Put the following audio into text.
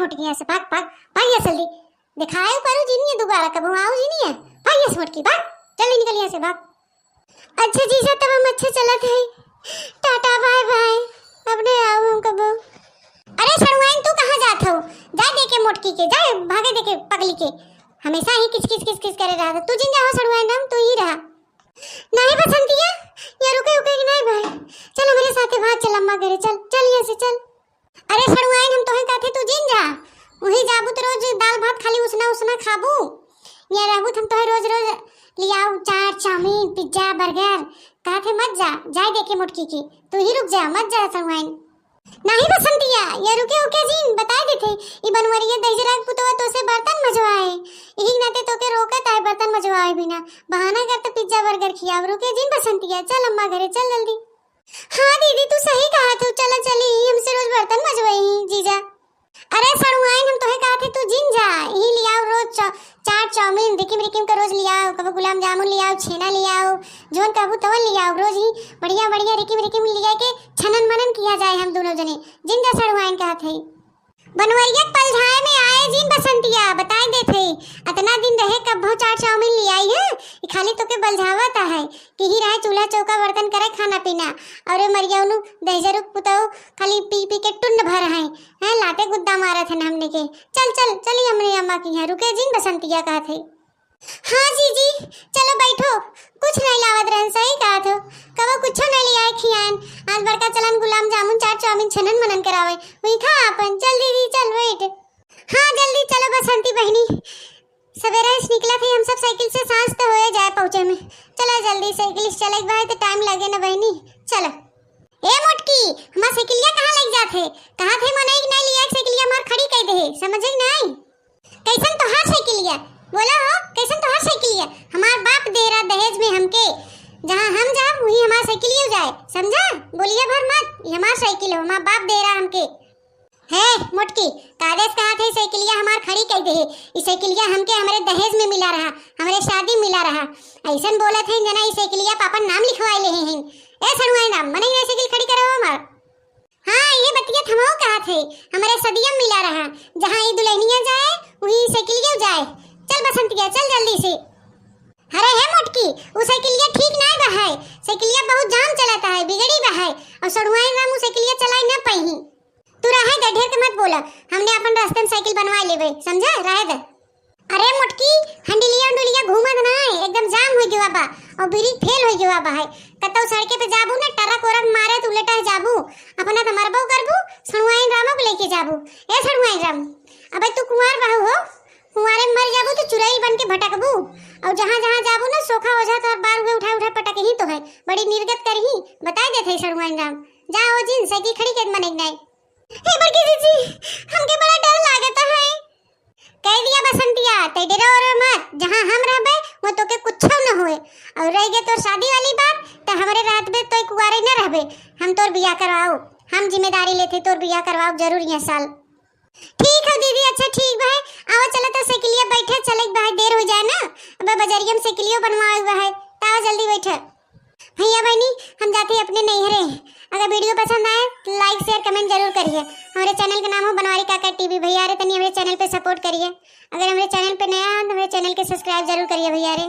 मोटकी यहाँ से, भाग भाग भाग यहाँ जल्दी। दिखाए करो जी नहीं है दोबारा, कब आओ जी नहीं है, भाग यहाँ से मोटकी, भाग जल्दी निकल यहाँ से, भाग। अच्छा जीजा तब हम अच्छे चलत है, टाटा बाय बाय, अब नहीं आओ हम कब। अरे सड़ुआइन तू कहाँ जात हो, जा देखे मोटकी के, जा भागे देखे पगली के, हमेशा ही किच किच किच किच करे रहा था। तू जिन जाओ सड़ुआइन हम तू ही रहा। नहीं बसंतिया ये रुके रुके नहीं भाई, चल हमारे साथे भाग, चल अम्मा घरे चल, चल यहाँ से चल। अरे सड़ुआइन हम तोहे कहते तू जिन जा, वही जाबू तो रोज दाल भात खाली उसना उसना खाबू, यहाँ रहबू हम तोहे रोज रोज लियाऊ चाट चाउमीन पिज्जा बर्गर, कहते मत जा, जाए देखे मोटकी की, तू ही रुक जा, मत जा सड़ुआइन। नहीं बसंतिया ये रुके रुके जी बता देते, ई बनवरिया दहिजरा पुतवा तो से बर्तन मजवाए, यही नाते तो के रोकत आए बर्तन मजवाए बिना, बहाना करते पिज्जा बर्गर खिया। रुके जी बसंतिया, चल अम्मा घरे चल जल्दी। हाँ दीदी तू सही कहा था, चला चली हमसे रोज बर्तन मजवाई जीजा। अरे सड़ुआइन हम तोहे कहा थे तू जिन जा, यही लियाओ रोज चाट चाउमीन रिकिम रिकिम का रोज लियाओ, कभी गुलाब जामुन लियाओ, छेना लियाओ, जोन कहबू तवन लियाओ, रोज ही बढ़िया बढ़िया रिकिम रिकिम लिया के छनन मनन किया जाए हम दोनों जने। जिन जा सड़ुआइन कहा थे। बनवरिया पलझाए में आए जिन बसंतिया बताए दे थे, इतना दिन रहे कब भौ चाट चाउमीन ले आई है, खाली तो के बलझावता है कि ही रहे चूल्हा चौका बर्तन करे खाना पीना, और मरियाउनु दहजरू पुताऊ खाली पी पी के टुंड भर हैं लाते गुद्दा मारा थे हमने के। चल चल चली हमने अम्मा की यहाँ। रुके जिन बसंतिया कहा थे। हाँ जी चलो बैठो, कुछ नहीं लावत रहन, सही कहा थे, कब कुछ नहीं ले आए खियान, आज बड़का चलन गुलाब जामुन चाट चाउमीन छनन मनन करावे, वही खा अपन। चल दीदी चल वेट। हाँ जल्दी चलो बसंती बहनी, सवेरे से निकला थे हम सब साइकिल से, सांस तो हो जाए पहुंचे में, चलो जल्दी साइकिल से चले भाई तो टाइम लगे ना बहनी। चलो ए मोटकी हमार साइकिलिया कहाँ लग जाते, कहाँ थे मनाई नहीं लिया साइकिलिया हमार खड़ी कह दे, समझ नहीं कैसन तो हार साइकिलिया बोला हो, कैसन तो हार साइकिलिया हमार बाप दे रहा दहेज में हमके, जहाँ हम जाए वही हमार साइकिलिया जाए, समझा, बोलिए भर मत, ये हमार साइकिल है, हमार बाप दे रहा हमके। है मोटकी कागज कहा थे साइकिलिया हमार खड़ी कह दे, इस साइकिलिया हमके हमारे दहेज में मिला रहा, हमारे शादी मिला रहा, ऐसन बोला थे जना इस साइकिलिया पापा नाम लिखवाए ले हैं। ए सड़ुआइन नाम मने ये साइकिल खड़ी करो हमार। हाँ ये बतिया थमाओ कहा थे, हमारे सदिया मिला रहा, जहाँ ये दुल्हनिया जाए वही साइकिलिया जाए। चल बसंतिया चल जल्दी से। अरे है मोटकी वो साइकिलिया ठीक नहीं बहाय, साइकिलिया बहुत जाम चलाता है, बिगड़ी बहाय, और सड़ुआइन राम वो साइकिलिया चलाई ना पाई, तू रहे दे ढेर के मत बोला, हमने अपन रास्ते में साइकिल बनवा लेबे, समझा, रहे दे। अरे मोटकी हंडिलिया उंडलिया घूमत ना है, एकदम जाम हो गया बा और ब्रेक फेल हो गया बा है, कतौ सड़के पे जाबू ना टरक ओरक मारे तो उलटा जाबू, अपना तो मरबो करबू, सड़ुआइन रामो को लेके जाबू। ए सड़ुआइन राम अबे तू कुंवार बहू हो, कुंवारे में मर जाबू तो चुड़ैल बन के भटकबू, और जहाँ जहाँ जाबू ना सोखा हो जाता और बाल उठा उठा पटक ही तो है, बड़ी निर्गत करही, बता देते सड़ुआइन राम। जाओ जिन साइकिल खड़ी के मन नहीं। हे बड़की दीदी हमके बड़ा डर लागता है। कह दिया बसंतिया ते डरो और मत, जहां हम रहबे वो तो के कुछ न होए, और रह गए तो शादी वाली बात तो हमारे रात में तो कुंवारे न रहबे, हम तोर बियाह करवाओ, हम जिम्मेदारी लेते तोर बियाह करवाओ जरूर ये साल। ठीक है दीदी, अच्छा ठीक भाई, आओ चलो तो साइकिलिया बैठे चले भाई, देर हो जाए ना, अब बजरिया में साइकिलियो बनवाए हुआ है, ताओ जल्दी बैठे। भैया बहनी हम जाते हैं अपने नैहरे, अगर वीडियो पसंद आए तो लाइक शेयर कमेंट जरूर करिए। हमारे चैनल का नाम है बनवारी काका टीवी, भैया रे तनी हमारे चैनल पे सपोर्ट करिए, अगर हमारे चैनल पे नया है तो हमारे चैनल के सब्सक्राइब जरूर करिए भैया रे।